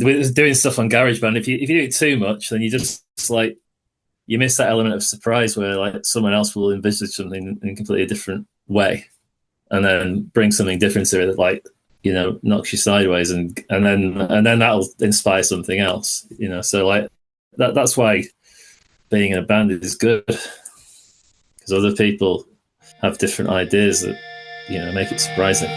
with doing stuff on GarageBand, if you do it too much, then you just like you miss that element of surprise where like someone else will envisage something in a completely different way, and then bring something different to it that like knocks you sideways, and then that'll inspire something else. So like that's why being in a band is good, because other people have different ideas that make it surprising.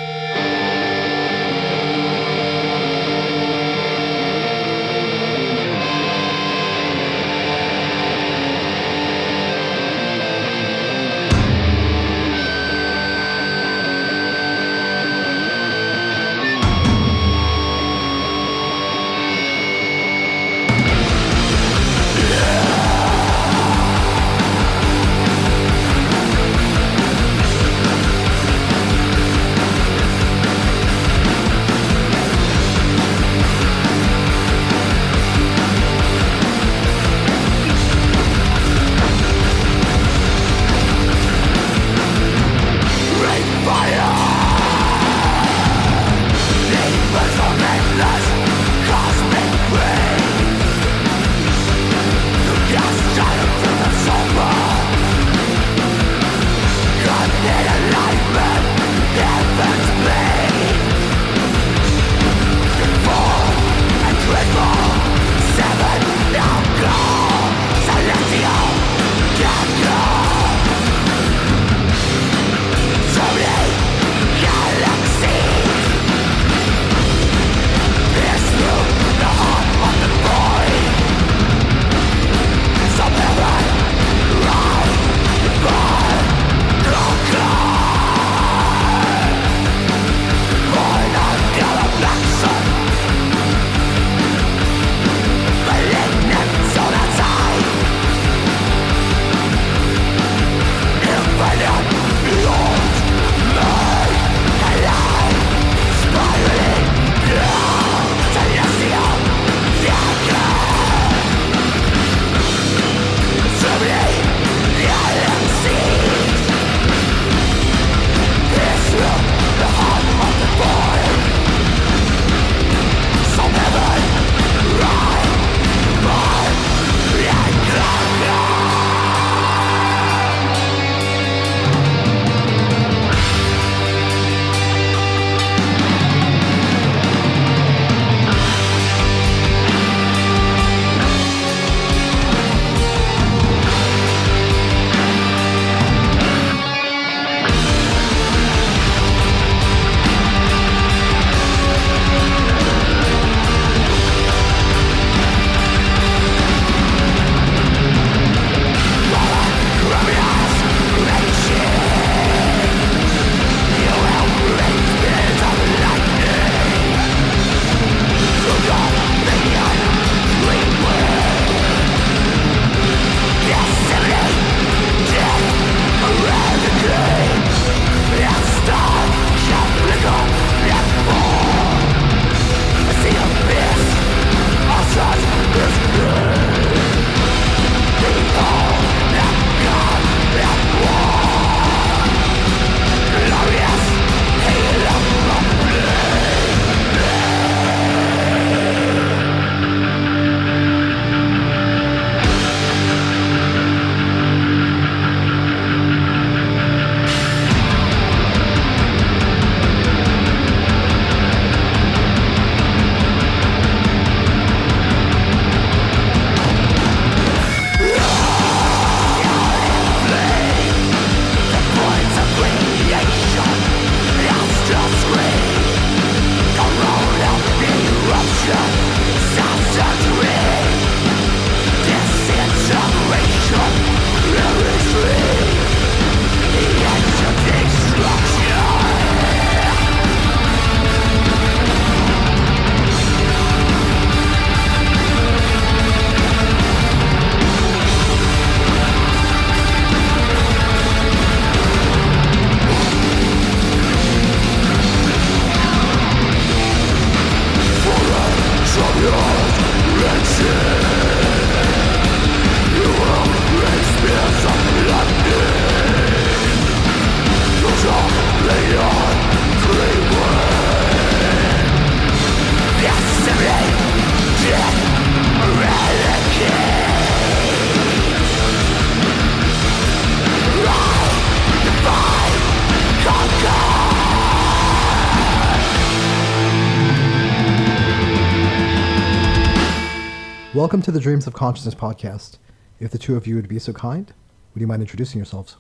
Welcome to the Dreams of Consciousness podcast. If the two of you would be so kind, would you mind introducing yourselves?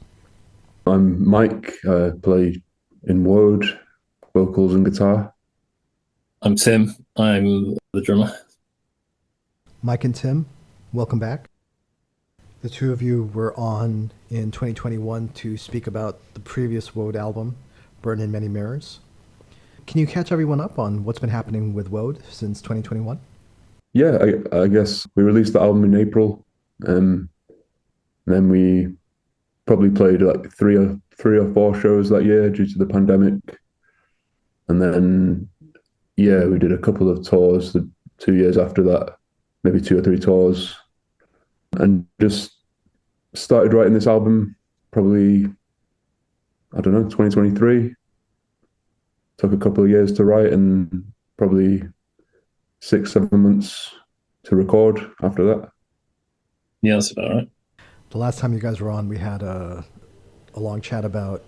I'm Mike. I play in Wode, vocals and guitar. I'm Tim. I'm the drummer. Mike and Tim, welcome back. The two of you were on in 2021 to speak about the previous Wode album, Burn in Many Mirrors. Can you catch everyone up on what's been happening with Wode since 2021? Yeah, I guess we released the album in April, and then we probably played like three or four shows that year due to the pandemic, and then we did a couple of tours the 2 years after that, maybe 2 or 3 tours, and just started writing this album probably, I don't know, 2023. Took a couple of years to write and probably 6-7 months to record after that. Yeah, that's about right. The last time you guys were on, we had a long chat about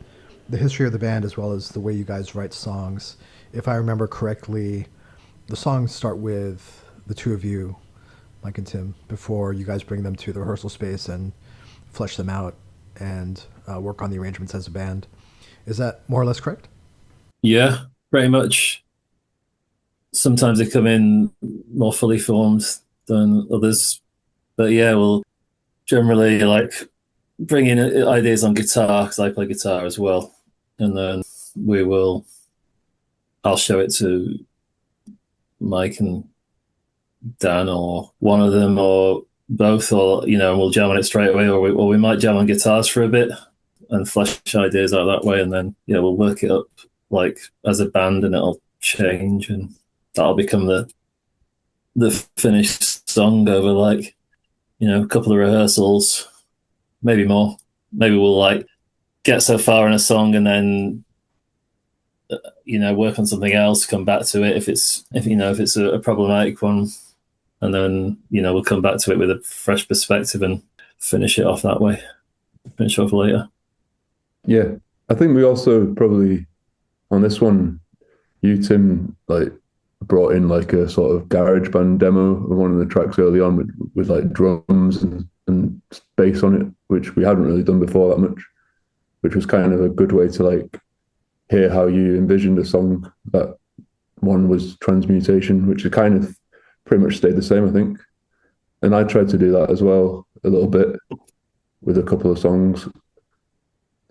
the history of the band as well as the way you guys write songs. If I remember correctly, the songs start with the two of you, Mike and Tim, before you guys bring them to the rehearsal space and flesh them out and work on the arrangements as a band. Is that more or less correct? Yeah, pretty much. Sometimes they come in more fully formed than others, but yeah, we'll generally like bring in ideas on guitar because I play guitar as well, and then I'll show it to Mike and Dan or one of them or both, or and we'll jam on it straight away, or we might jam on guitars for a bit and flesh ideas out that way, and then we'll work it up like as a band, and it'll change, and that'll become the finished song over like a couple of rehearsals, maybe more. Maybe we'll like get so far in a song and then work on something else, come back to it if it's a problematic one, and then we'll come back to it with a fresh perspective and finish it off that way. Finish off later. Yeah, I think we also probably on this one, you Tim like brought in like a sort of garage band demo of one of the tracks early on with like drums and bass on it, which we hadn't really done before that much, which was kind of a good way to like hear how you envisioned a song. That one was Transmutation, which had kind of pretty much stayed the same, I think. And I tried to do that as well a little bit with a couple of songs,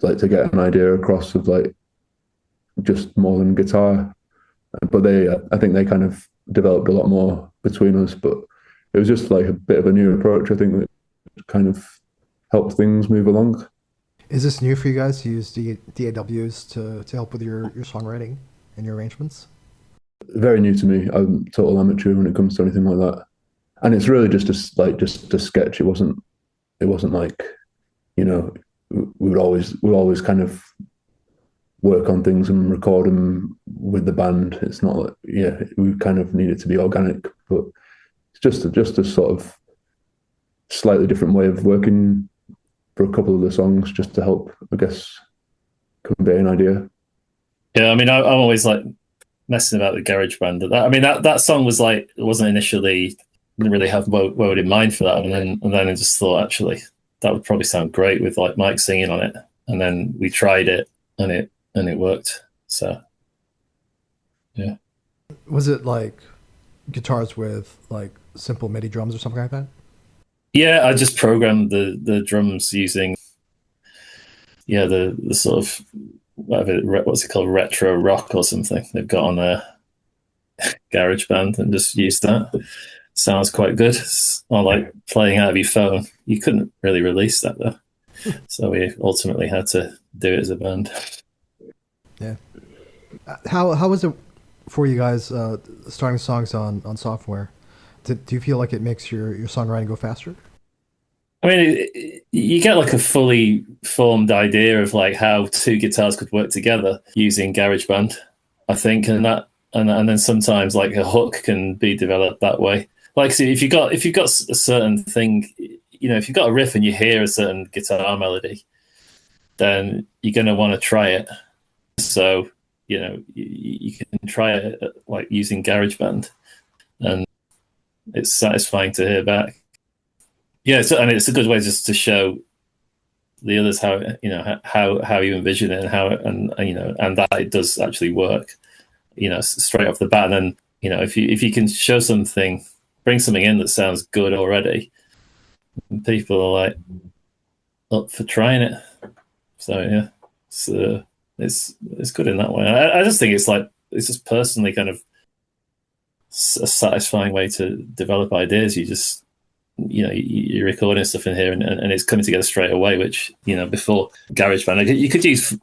like to get an idea across of like just more than guitar. But I think they kind of developed a lot more between us. But it was just like a bit of a new approach, I think, that kind of helped things move along. Is this new for you guys to use DAWs to help with your songwriting and your arrangements? Very new to me. I'm total amateur when it comes to anything like that. And it's really just a sketch. It wasn't like, we would always kind of work on things and record them with the band. It's not like, we kind of need it to be organic, but it's just a sort of slightly different way of working for a couple of the songs, just to help, I guess, convey an idea. Yeah, I mean, I'm always like messing about with GarageBand. That song was like, it wasn't initially, didn't really have Wode in mind for that, and then I just thought actually that would probably sound great with like Mike singing on it, and then we tried it and it worked. So yeah. Was it like guitars with like simple MIDI drums or something like that? Yeah, I just programmed the drums using the sort of what's it called, retro rock or something they've got on their GarageBand, and just used that. Sounds quite good. Or like playing out of your phone. You couldn't really release that though, so we ultimately had to do it as a band. Yeah. How was it for you guys starting songs on software? Do you feel like it makes your songwriting go faster? I mean, you get like a fully formed idea of like how two guitars could work together using GarageBand, I think, and then sometimes like a hook can be developed that way. Like, so if you got a certain thing, if you've got a riff and you hear a certain guitar melody, then you're going to want to try it. So you can try it like using GarageBand, and it's satisfying to hear back. Yeah, I mean, it's a good way just to show the others how how you envision it, and how and that it does actually work. Straight off the bat. And then if you can show something, bring something in that sounds good already, people are like up for trying it. So yeah, it's good in that way. I just think it's just personally kind of a satisfying way to develop ideas. You're recording stuff in here, and it's coming together straight away, which before GarageBand you could use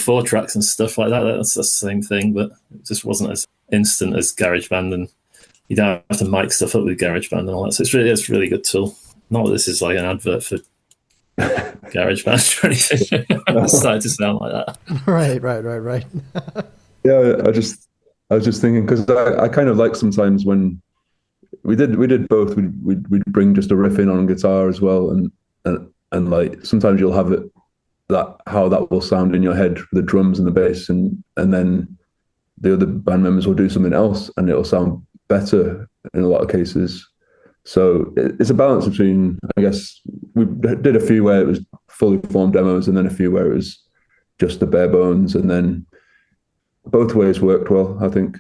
4 tracks and stuff like that. That's the same thing, but it just wasn't as instant as GarageBand, and you don't have to mic stuff up with GarageBand and all that. So it's a really good tool. Not that this is like an advert for GarageBand or anything. It started to sound like that. Right. Yeah, I was just thinking, because I kind of like sometimes when we did both. We'd bring just a riff in on guitar as well, and like sometimes you'll have it how that will sound in your head for the drums and the bass, and then the other band members will do something else and it'll sound better in a lot of cases. So it's a balance between, I guess, we did a few where it was fully formed demos and then a few where it was just the bare bones, and then both ways worked well, I think.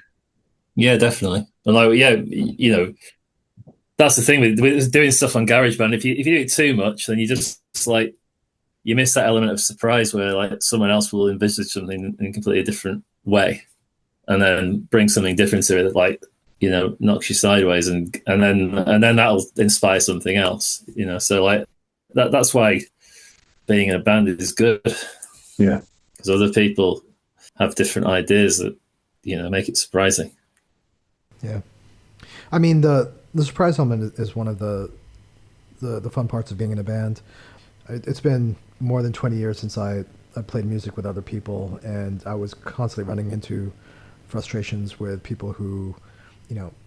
Yeah, definitely. And that's the thing with doing stuff on GarageBand. If you do it too much, then you just like you miss that element of surprise where like someone else will envisage something in a completely different way, and then bring something different to it that like knocks you sideways, and then that'll inspire something else. So like that's why being in a band is good. Yeah, because other people have different ideas that make it surprising. Yeah, I mean the surprise element is one of the fun parts of being in a band. It's been more than 20 years since I played music with other people, and I was constantly running into frustrations with people who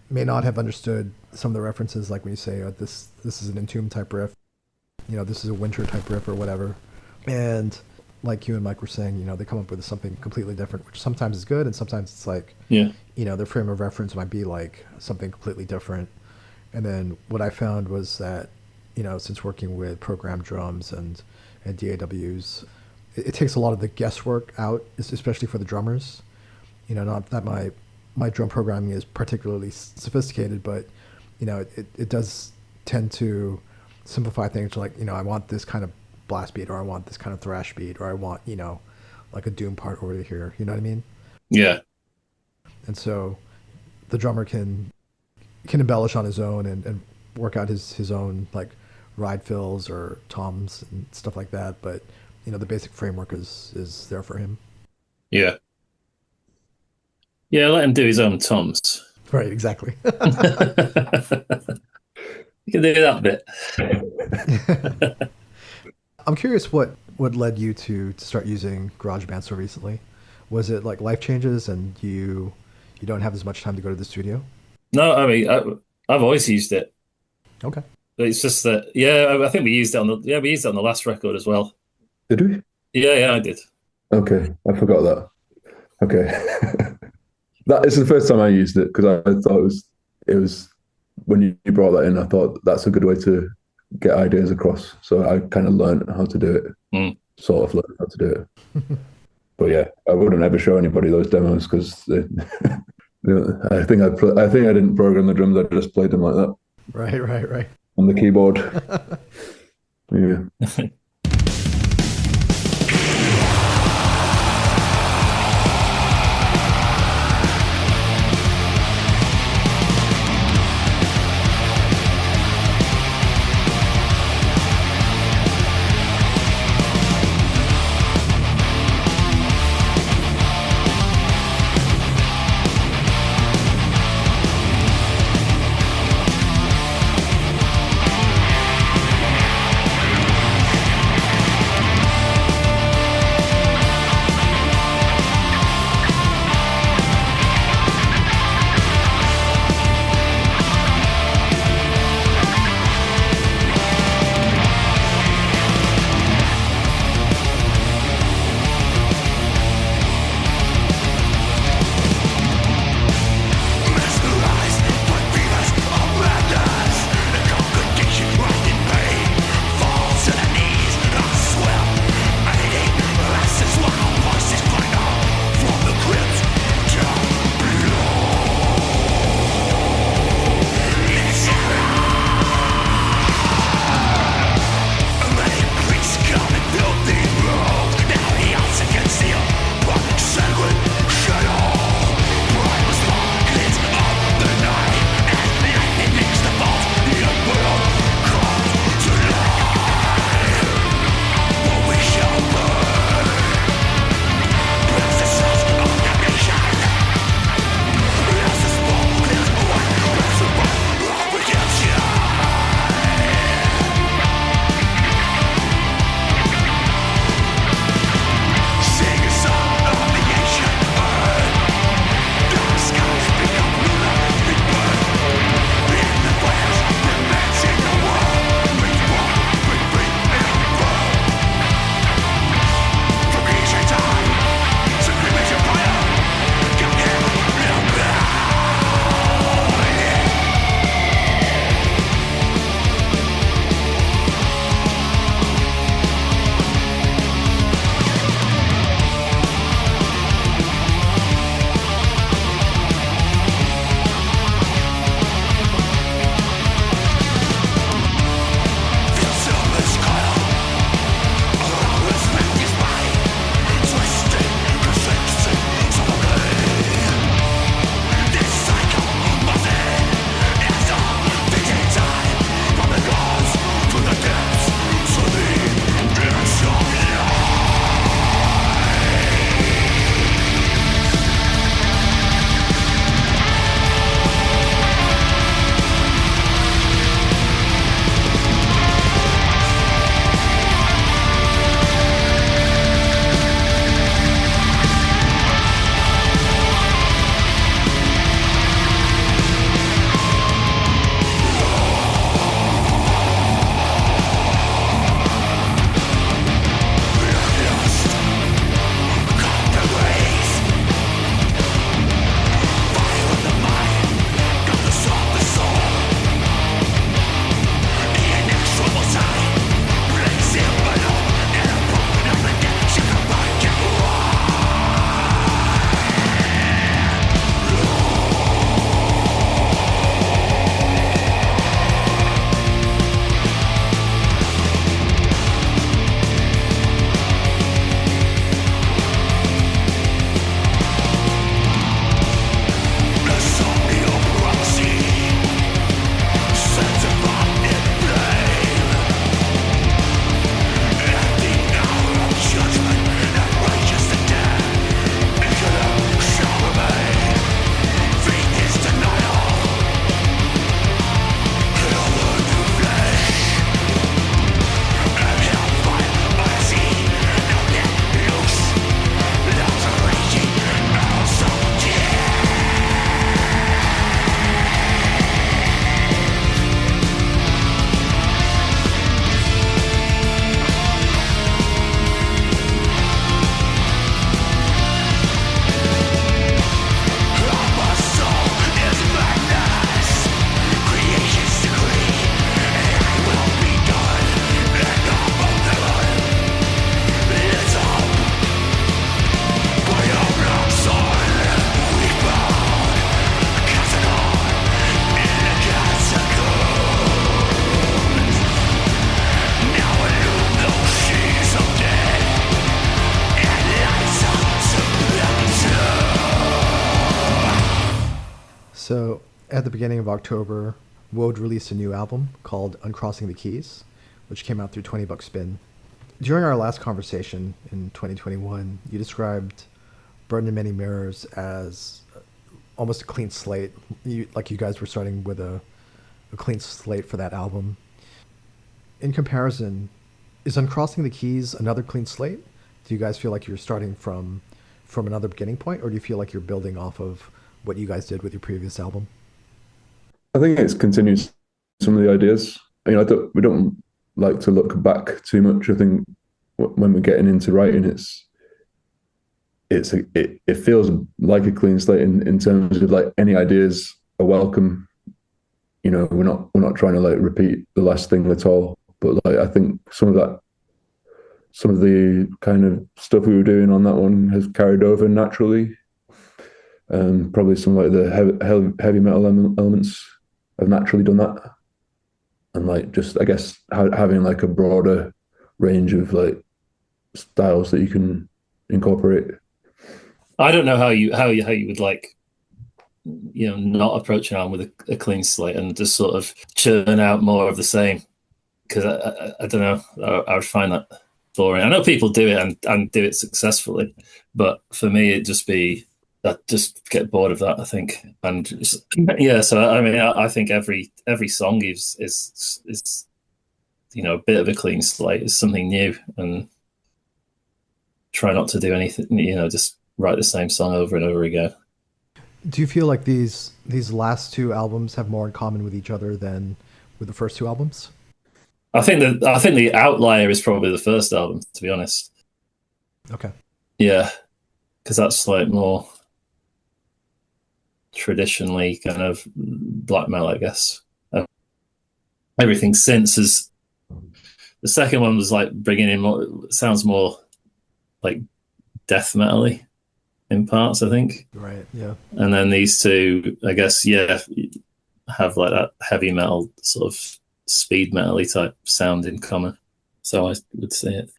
may not have understood some of the references, like when you say this is an Entomb type riff, this is a Winter type riff or whatever, and like you and Mike were saying, they come up with something completely different, which sometimes is good, and sometimes it's like, their frame of reference might be like something completely different. And then what I found was that, since working with programmed drums and DAWs, it takes a lot of the guesswork out, especially for the drummers. Not that my drum programming is particularly sophisticated, but, it does tend to simplify things like, I want this kind of blast beat, or I want this kind of thrash beat, or I want, like a doom part over here. You know what I mean? Yeah. And so the drummer can embellish on his own and work out his own like ride fills or toms and stuff like that. But, the basic framework is there for him. Yeah. Yeah, let him do his own toms. Right, exactly. You can do that bit. I'm curious what led you to start using GarageBand so recently. Was it like life changes and you don't have as much time to go to the studio? No, I mean, I've always used it. Okay. But it's just that, I think we used it on the last record as well. Did we? Yeah, I did. Okay, I forgot that. Okay. That is the first time I used it, because I thought it was when you brought that in, I thought that's a good way to get ideas across. So I kind of learned how to do it, sort of learned how to do it. But yeah, I wouldn't ever show anybody those demos because I think I didn't program the drums. I just played them like that. Right. On the keyboard. Yeah. So at the beginning of October, Wode released a new album called Uncrossing The Keys, which came out through 20 Buck Spin. During our last conversation in 2021, you described Burden in Many Mirrors as almost a clean slate. You guys were starting with a clean slate for that album. In comparison, is Uncrossing the Keys another clean slate? Do you guys feel like you're starting from another beginning point, or do you feel like you're building off of what you guys did with your previous album? I think it's continued some of the ideas. We don't like to look back too much. I think when we're getting into writing, it feels like a clean slate in terms of like any ideas are welcome. We're not trying to like repeat the last thing at all. But like I think some of the kind of stuff we were doing on that one has carried over naturally. Probably some like the heavy metal elements have naturally done that, and like just I guess having like a broader range of like styles that you can incorporate. I don't know how you would like, not approach an album with a clean slate and just sort of churn out more of the same. Because I don't know, I would find that boring. I know people do it and do it successfully, but for me, it'd just be that just get bored of that, I think. And just, yeah, so I mean, I think every song is a bit of a clean slate, is something new, and try not to do anything, just write the same song over and over again. Do you feel like these last two albums have more in common with each other than with the first two albums? I think the outlier is probably the first album, to be honest. Okay. Yeah, because that's like more traditionally kind of black metal, I guess. Everything since is the second one was like bringing in more, sounds more like death metal-y in parts, I think. Right. Yeah. And then these two, I guess, have like that heavy metal sort of speed metal-y type sound in common. So I would say it.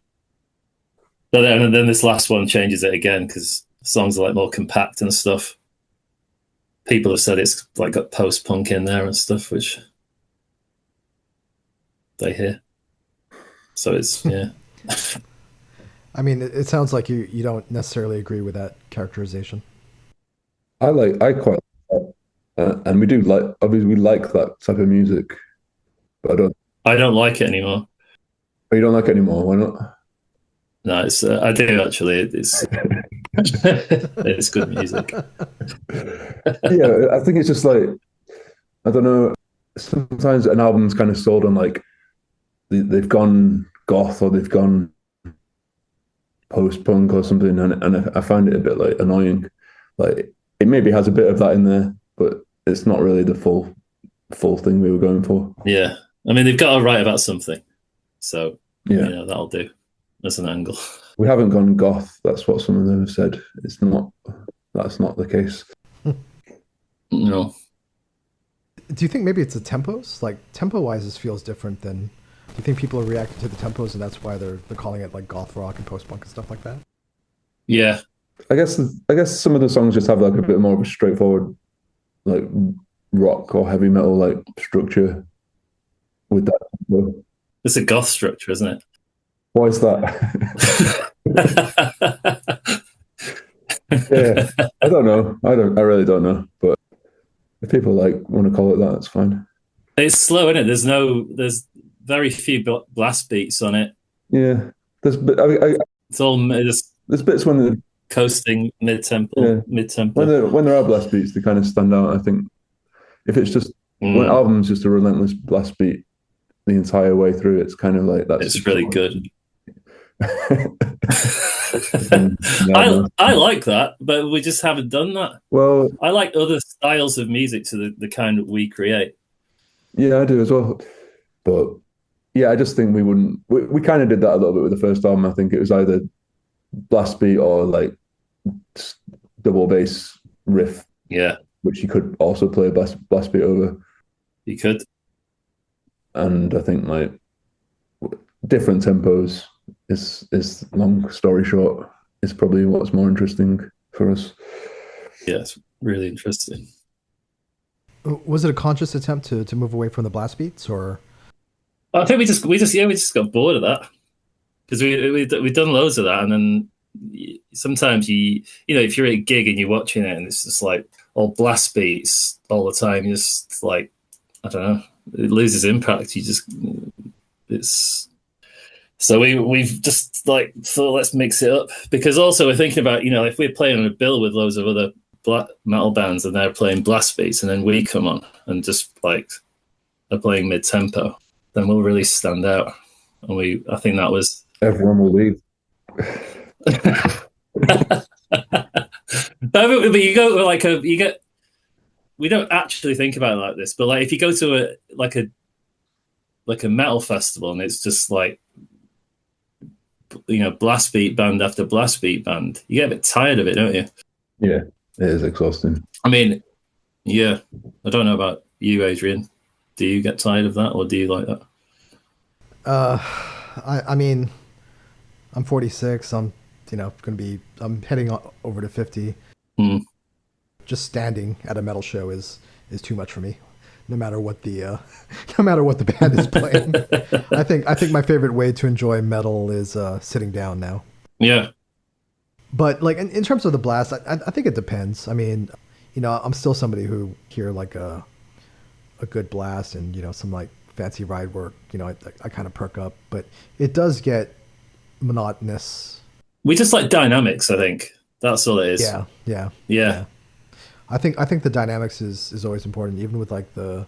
But then this last one changes it again because songs are like more compact and stuff. People have said it's like got post-punk in there and stuff, which they hear. So it's, yeah. I mean, it sounds like you don't necessarily agree with that characterization. I quite like that. And we do like, obviously we like that type of music, but I don't like it anymore. Oh, you don't like it anymore? Why not? No, it's I do actually. It's it's good music. Yeah, I think it's just like, I don't know. Sometimes an album's kind of sold on like they've gone goth or they've gone post-punk or something, and I find it a bit like annoying. Like it maybe has a bit of that in there, but it's not really the full thing we were going for. Yeah, I mean they've got to write about something, so yeah, that'll do. That's an angle. We haven't gone goth. That's what some of them have said. That's not the case. No. Do you think maybe it's the tempos? Like tempo-wise, this feels different than. Do you think people are reacting to the tempos, and that's why they're calling it like goth rock and post-punk and stuff like that? Yeah, I guess some of the songs just have like a bit more of a straightforward, like rock or heavy metal like structure with that. It's a goth structure, isn't it? Why is that? Yeah, I don't know. I really don't know. But if people like want to call it that, it's fine. It's slow, isn't it? There's very few blast beats on it. Yeah, there's. It's all just. There's bits when they're coasting mid-tempo. When there are blast beats, they kind of stand out. I think if it's just when an album's just a relentless blast beat the entire way through, it's kind of like that's. It's really good. I like that, but we just haven't done that. Well, I like other styles of music to the kind that we create. Yeah, I do as well. But yeah, I just think we wouldn't. We kind of did that a little bit with the first album. I think it was either blast beat or like double bass riff. Yeah, which you could also play a blast beat over. You could. And I think like different tempos is long story short is probably what's more interesting for us. Yeah, it's really interesting. Was it a conscious attempt to move away from the blast beats, or? I think we just got bored of that because we've done loads of that, and then sometimes if you're at a gig and you're watching it and it's just like all blast beats all the time, you just like, I don't know, it loses impact. It's so we've just like thought, let's mix it up, because also we're thinking about, if we're playing on a bill with loads of other black metal bands and they're playing blast beats and then we come on and just like are playing mid tempo, then we'll really stand out. And I think that was everyone will leave. But you go like we don't actually think about it like this, but like if you go to a metal festival and it's just like, blast beat band after blast beat band, you get a bit tired of it, don't you? Yeah, it is exhausting. I mean, yeah, I don't know about you, Adrian. Do you get tired of that, or do you like that? I mean, I'm 46. I'm heading over to 50. Just standing at a metal show is too much for me. No matter what the band is playing. I think my favorite way to enjoy metal is sitting down now. Yeah. But like in terms of the blast, I think it depends. I mean, I'm still somebody who hear like a good blast and some like fancy ride work. I kind of perk up, but it does get monotonous. We just like dynamics. I think that's all it is. Yeah. I think the dynamics is always important, even with like the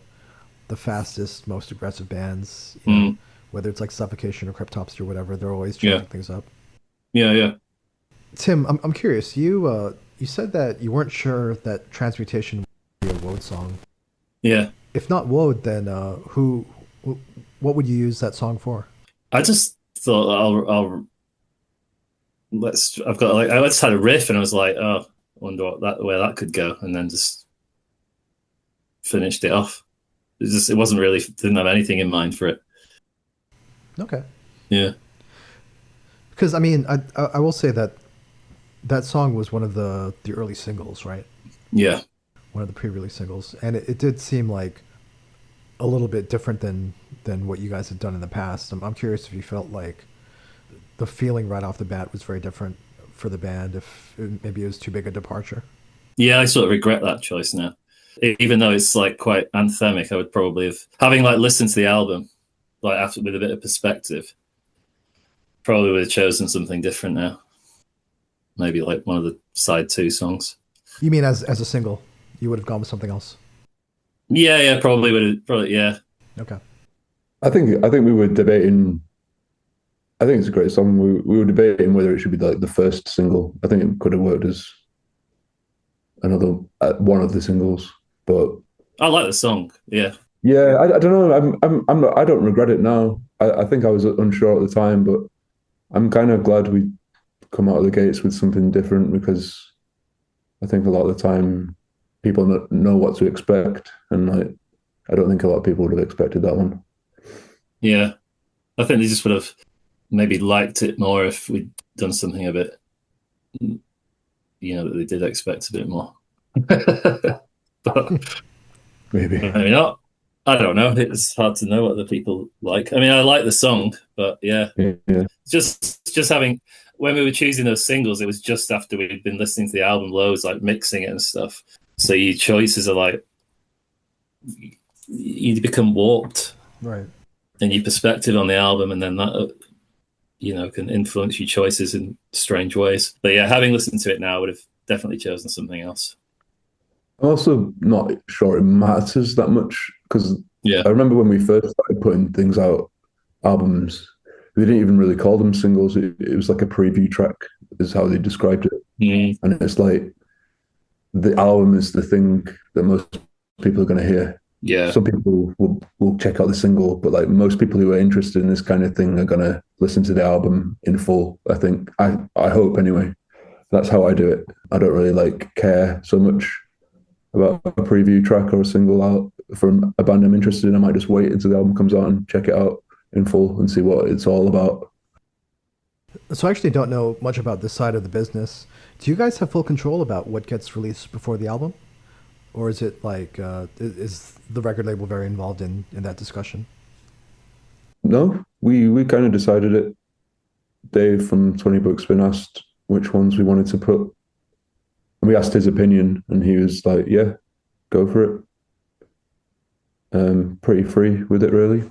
fastest, most aggressive bands. Whether it's like Suffocation or Cryptopsy or whatever, they're always changing things up. Yeah. Tim, I'm curious. You said that you weren't sure that Transmutation would be a Wode song. Yeah. If not Wode, then what would you use that song for? I just thought I just had a riff and I was like, oh, I wonder where that could go, and then just finished it off. It wasn't really, didn't have anything in mind for it. Okay. Yeah. Because I mean, I will say that song was one of the early singles, right? Yeah. One of the pre-release singles, and it did seem like a little bit different than what you guys had done in the past. I'm curious if you felt like the feeling right off the bat was very different for the band, if maybe it was too big a departure. Yeah, I sort of regret that choice now. Even though it's like quite anthemic, I would probably have, having like listened to the album like after with a bit of perspective, probably would have chosen something different now. Maybe like one of the side 2 songs. You mean as a single, you would have gone with something else? Yeah, probably would have. Probably, yeah. Okay. I think we were debating. I think it's a great song. We were debating whether it should be like the first single. I think it could have worked as another one of the singles, but I like the song. Yeah. Yeah, I don't know. I'm not. I don't regret it now. I think I was unsure at the time, but I'm kind of glad we come out of the gates with something different, because I think a lot of the time people know what to expect, and like I don't think a lot of people would have expected that one. Yeah, I think they just would have maybe liked it more if we'd done something a bit, that they did expect a bit more. But maybe not. I don't know. It's hard to know what the people like. I mean, I like the song, but yeah. Just having, when we were choosing those singles, it was just after we'd been listening to the album loads, like mixing it and stuff. So your choices are like, you become warped, right? And your perspective on the album, and then that, can influence your choices in strange ways. But yeah, having listened to it now, I would have definitely chosen something else. I'm also not sure it matters that much, because I remember when we first started putting things out, albums, they didn't even really call them singles. It was like a preview track, is how they described it. And it's like the album is the thing that most people are going to hear. Yeah. Some people will check out the single, but like most people who are interested in this kind of thing are going to listen to the album in full. I think, I hope anyway. That's how I do it. I don't really care so much about a preview track or a single out from a band I'm interested in. I might just wait until the album comes out and check it out in full and see what it's all about. So I actually don't know much about this side of the business. Do you guys have full control about what gets released before the album? or is it like is the record label very involved in that discussion? No, we kind of decided it. Dave from 20 Bookspin asked which ones we wanted to put. And we asked his opinion, and he was like, "Yeah, go for it." Pretty free with it, really.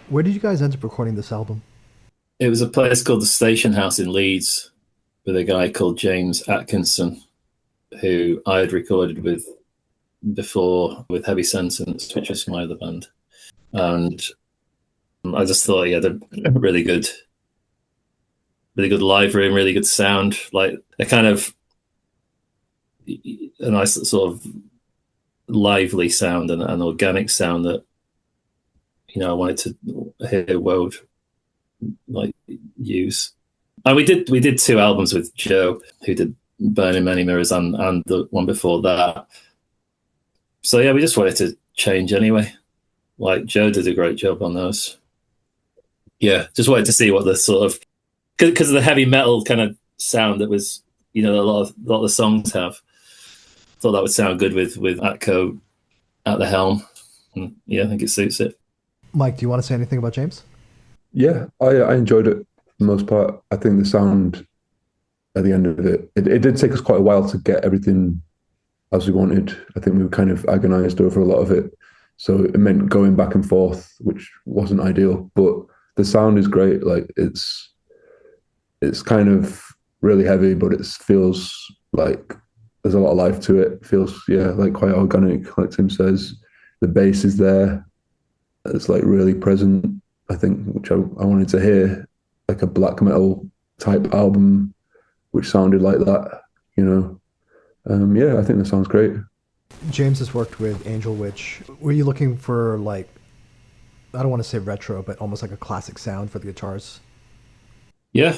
Where did you guys end up recording this album? It was a place called the Station House in Leeds with a guy called James Atkinson, who I had recorded with before with Heavy Sentence, which was my other band. And I just thought he had a really good live room, really good sound, like a kind of a nice sort of lively sound and an organic sound that, you know, I wanted to hear Wode like use. And we did 2 albums with Joe, who did Burning Many Mirrors and the one before that. So yeah, we just wanted to change anyway. Like Joe did a great job on those. Yeah, just wanted to see what the sort of, because of the heavy metal kind of sound that was, you know, a lot of the songs have. Thought that would sound good with Atco at the helm. And yeah, I think it suits it. Mike, do you want to say anything about James? Yeah, I enjoyed it for the most part. I think the sound at the end of it did take us quite a while to get everything as we wanted. I think we were kind of agonized over a lot of it. So it meant going back and forth, which wasn't ideal. But the sound is great. Like it's kind of really heavy, but it feels like there's a lot of life to it. It feels, yeah, like quite organic, like Tim says. The bass is there. It's like really present, I think, which I wanted to hear, like a black metal type album, which sounded like that, you know. Yeah, I think that sounds great. James has worked with Angel Witch. Were you looking for, like, I don't want to say retro, but almost like a classic sound for the guitars? Yeah,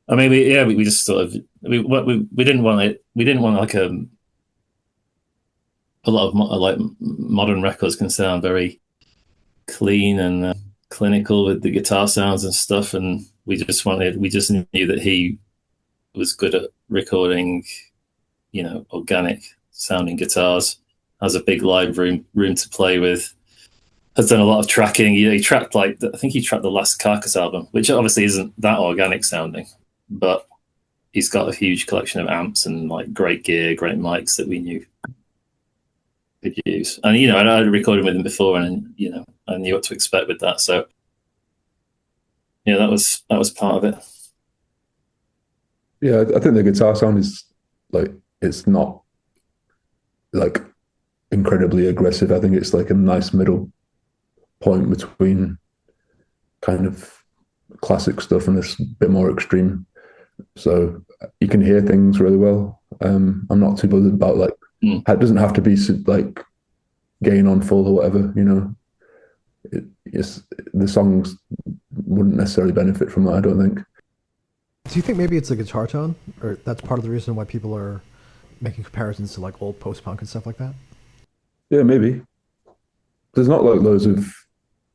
I mean, we just sort of we didn't want it. We didn't want like a lot of like modern records can sound very clean and clinical with the guitar sounds and stuff, and we just knew that he was good at recording, you know, organic sounding guitars, has a big live room to play with, has done a lot of tracking. He tracked I think he tracked the last Carcass album, which obviously isn't that organic sounding, but he's got a huge collection of amps and like great gear, great mics that we knew could use. And, you know, I recorded with him before, and, you know, I knew what to expect with that. So yeah, that was part of it. Yeah, I think the guitar sound is like, it's not like incredibly aggressive. I think it's like a nice middle point between kind of classic stuff and this bit more extreme. So you can hear things really well. I'm not too bothered about like, it doesn't have to be like gain on full or whatever, you know. The songs wouldn't necessarily benefit from that, I don't think. Do you think maybe it's a guitar tone, or that's part of the reason why people are making comparisons to like old post-punk and stuff like that? Yeah, maybe. There's not like loads of,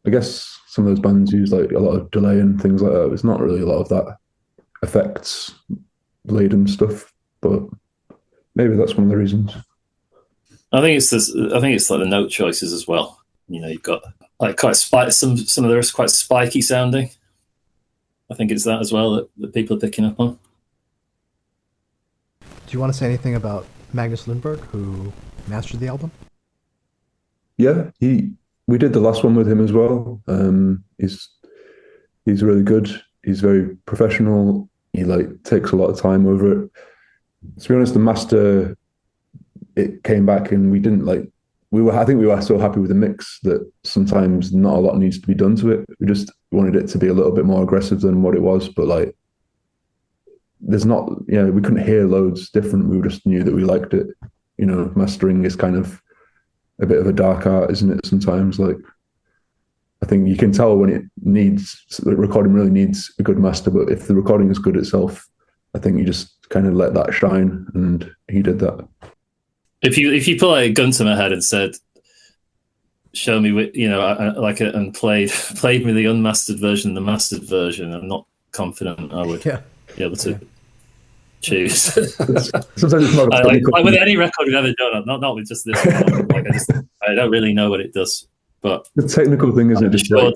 I guess some of those bands use like a lot of delay and things like that. It's not really a lot of that effects laden stuff, but maybe that's one of the reasons. I think it's like the note choices as well. You know, you've got like quite some of those quite spiky sounding. I think it's that as well that people are picking up on. Do you want to say anything about Magnus Lundberg, who mastered the album? Yeah, we did the last one with him as well. He's really good. He's very professional. He like takes a lot of time over it. To be honest, the master, it came back and we didn't like, I think we were so happy with the mix that sometimes not a lot needs to be done to it. We just wanted it to be a little bit more aggressive than what it was, but like there's not, yeah, we couldn't hear loads different. We just knew that we liked it. You know, mastering is kind of a bit of a dark art, isn't it? Sometimes, like, I think you can tell when it needs, the recording really needs a good master, but if the recording is good itself, I think you just kind of let that shine, and he did that. If you put a gun to my head and said, "Show me," you know, and played me the unmastered version, the mastered version, I'm not confident I would be able to choose. Sometimes it's not like with any record we've ever done, not with just this one. Like I don't really know what it does, but the technical thing isn't just sure like,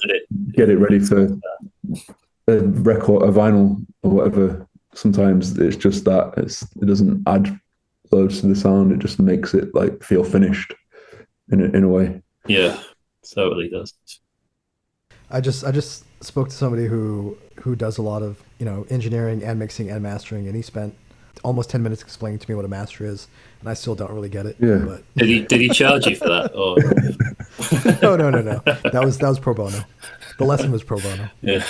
get it ready for a record, a vinyl or whatever. Sometimes it's just that it doesn't add loads to the sound. It just makes it like feel finished in a way. Yeah, totally does. I just spoke to somebody who does a lot of, you know, engineering and mixing and mastering, and he spent almost 10 minutes explaining to me what a master is, and I still don't really get it. Yeah. But Did he charge you for that? Or no. That was pro bono. The lesson was pro bono. yeah.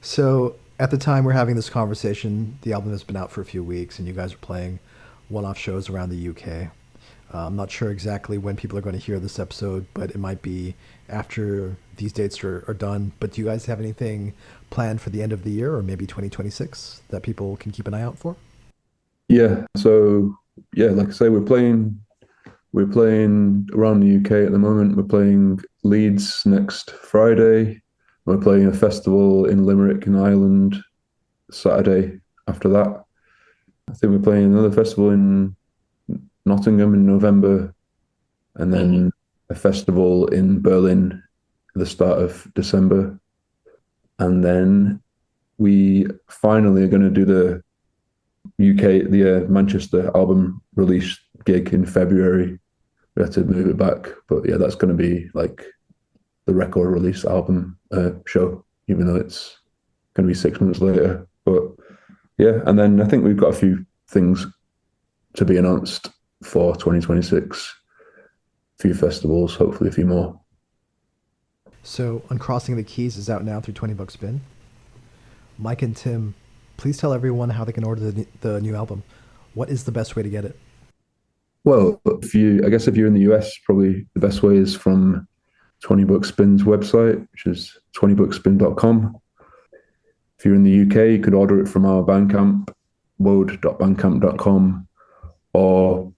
So at the time we're having this conversation, the album has been out for a few weeks, and you guys are playing one-off shows around the UK. I'm not sure exactly when people are going to hear this episode, but it might be after these dates are done. But do you guys have anything planned for the end of the year, or maybe 2026, that people can keep an eye out for? Yeah. So yeah, like I say, we're playing around the UK at the moment. We're playing Leeds next Friday. We're playing a festival in Limerick in Ireland Saturday after that. I think we're playing another festival in Nottingham in November, and then a festival in Berlin at the start of December. And then we finally are going to do the Manchester album release gig in February. We had to move it back, but yeah, that's going to be like the record release album show, even though it's going to be 6 months later. But yeah, and then I think we've got a few things to be announced for 2026. A few festivals, hopefully a few more. So Uncrossing the Keys is out now through $20 Spin. Mike and Tim, please tell everyone how they can order the new album. What is the best way to get it? Well, if you're in the US, probably the best way is from $20 Spin's website, which is 20buckspin.com. If you're in the UK, you could order it from our Bandcamp, wode.bandcamp.com, or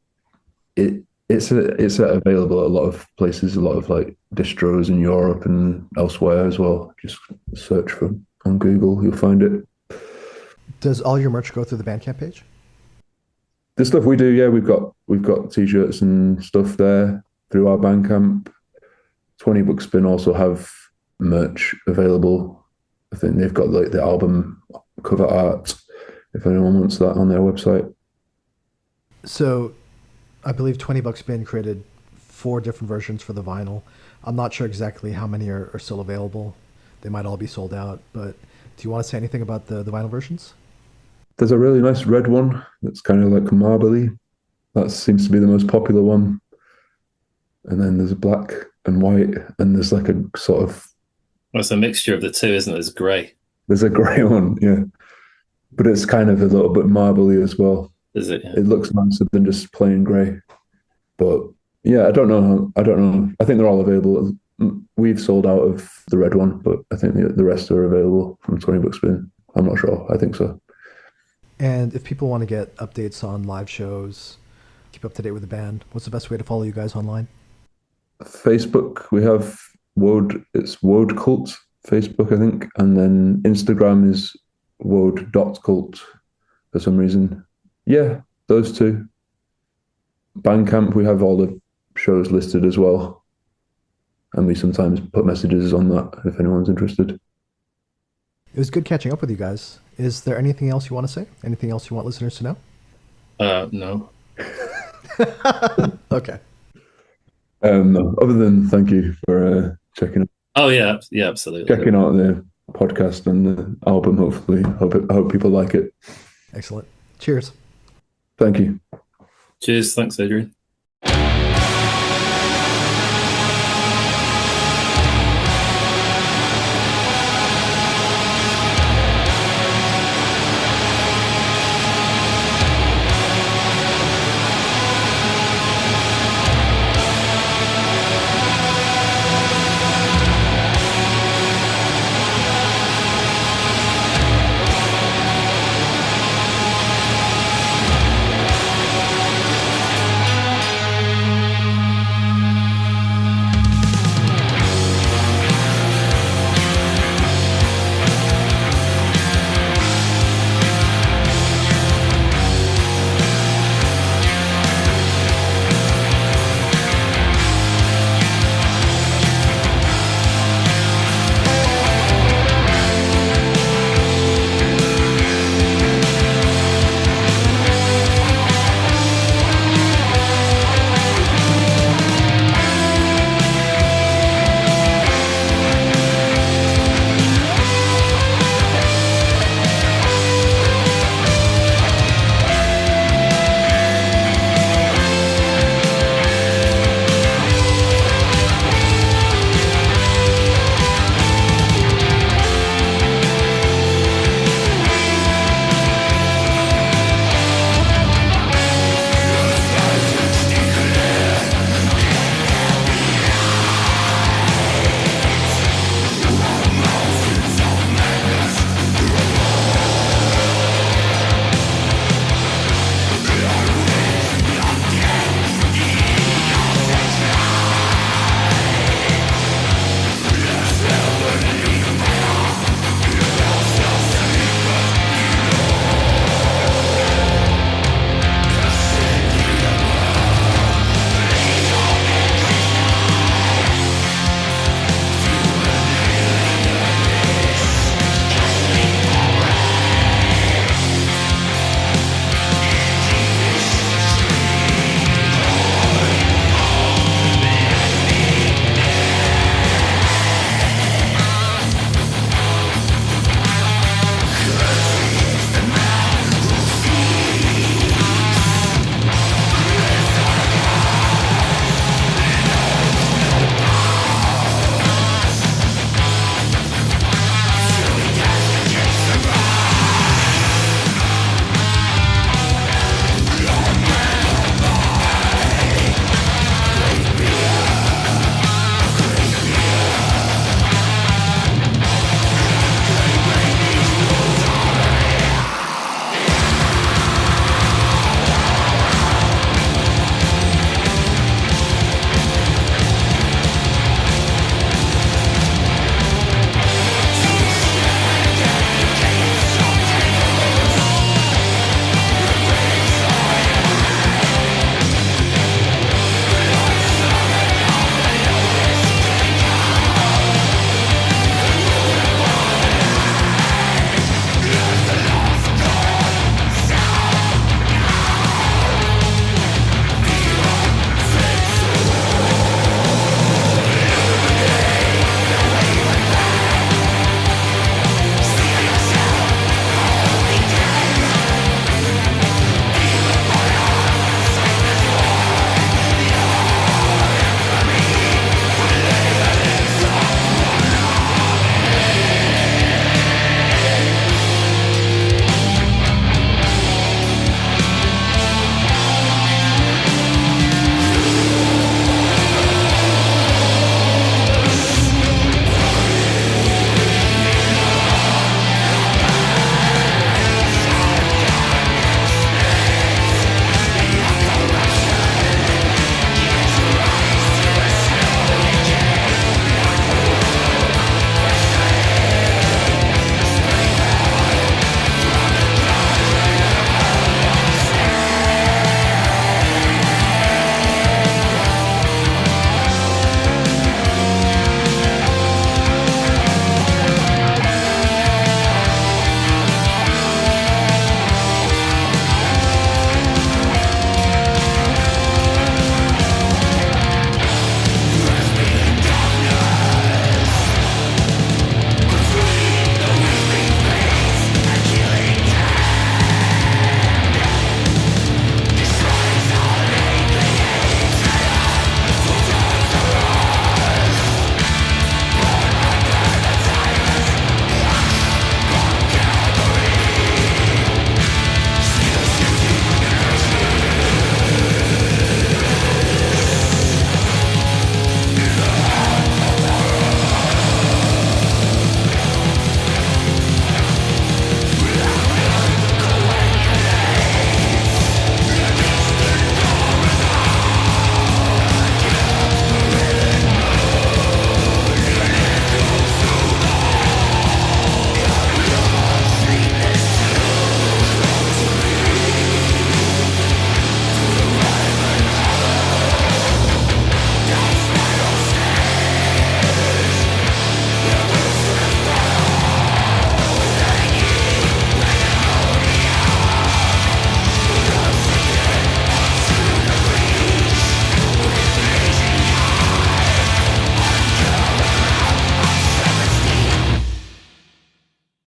it's available at a lot of places, a lot of like distros in Europe and elsewhere as well. Just search on Google, you'll find it. Does all your merch go through the Bandcamp page? The stuff we do, yeah, we've got t-shirts and stuff there through our Bandcamp. 20 Spin also have merch available. I think they've got like the album cover art, if anyone wants that, on their website. So I believe 20 Spin created 4 different versions for the vinyl. I'm not sure exactly how many are still available. They might all be sold out, but do you want to say anything about the vinyl versions? There's a really nice red one that's kind of like marbly. That seems to be the most popular one. And then there's a black and white, and there's like a sort of... Well, it's a mixture of the two, isn't it? There's grey. There's a grey one, yeah. But it's kind of a little bit marbly as well. Is it? Yeah. It looks nicer than just plain grey. But yeah, I don't know. I think they're all available. We've sold out of the red one, but I think the rest are available from 20 Spin. I'm not sure. I think so. And if people want to get updates on live shows, keep up to date with the band, what's the best way to follow you guys online? Facebook, we have Wode. It's Wode Cult, Facebook, I think. And then Instagram is wode.cult for some reason. Yeah, those two. Bandcamp, we have all the shows listed as well. And we sometimes put messages on that if anyone's interested. It was good catching up with you guys. Is there anything else you want to say? Anything else you want listeners to know? No. Okay. No, other than thank you for checking out. Oh, yeah, absolutely. Checking out the podcast and the album, hopefully. I hope people like it. Excellent. Cheers. Thank you. Cheers. Thanks, Adrian.